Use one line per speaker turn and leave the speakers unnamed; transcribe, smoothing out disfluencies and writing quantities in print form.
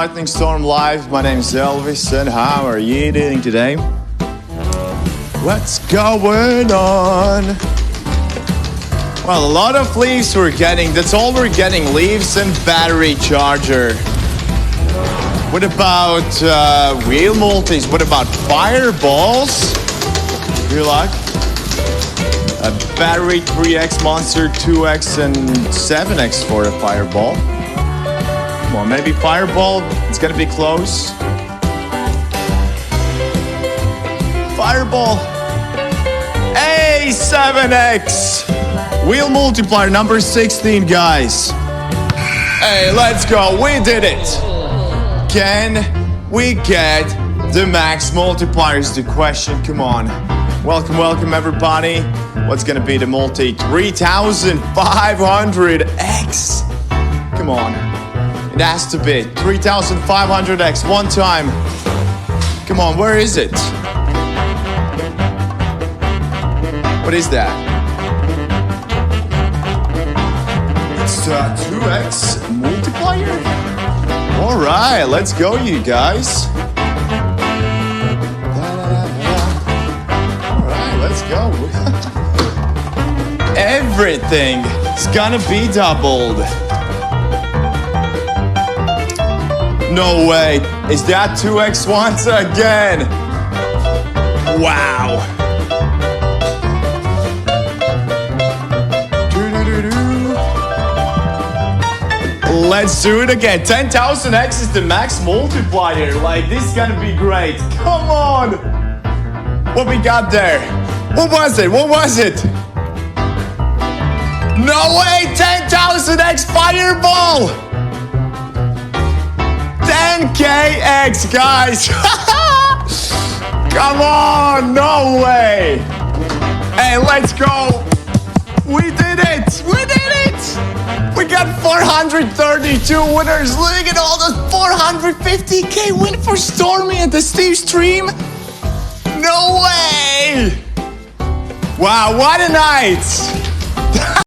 Lightning Storm Live, my name is Elvis, and how are you doing today? What's going on? Well, a lot of leaves we're getting. That's all we're getting, leaves and battery charger. What about wheel multis? What about fireballs? Good luck. A battery 3x monster, 2x and 7x for a fireball. Come on, maybe fireball. It's gonna be close. Fireball. A 7x. Wheel multiplier number 16, guys. Hey, let's go. We did it. Can we get the max multiplier is the question. Come on. Welcome, everybody. What's gonna be the multi? 3,500x. Come on. It has to be 3,500x one time. Come on, where is it? What is that? It's a 2x multiplier? All right, let's go, you guys. All right, let's go. Everything is gonna be doubled. No way. Is that 2x once again? Wow. Let's do it again. 10,000x is the max multiplier. Like, this is gonna be great. Come on. What we got there? What was it? What was it? No way. 10,000x fireball. 10kx, guys. Come on, no way. Hey, let's go. We did it. We did it. We got 432 winners. Look at all those 450k win for Stormy at the Steve stream. No way. Wow, what a night.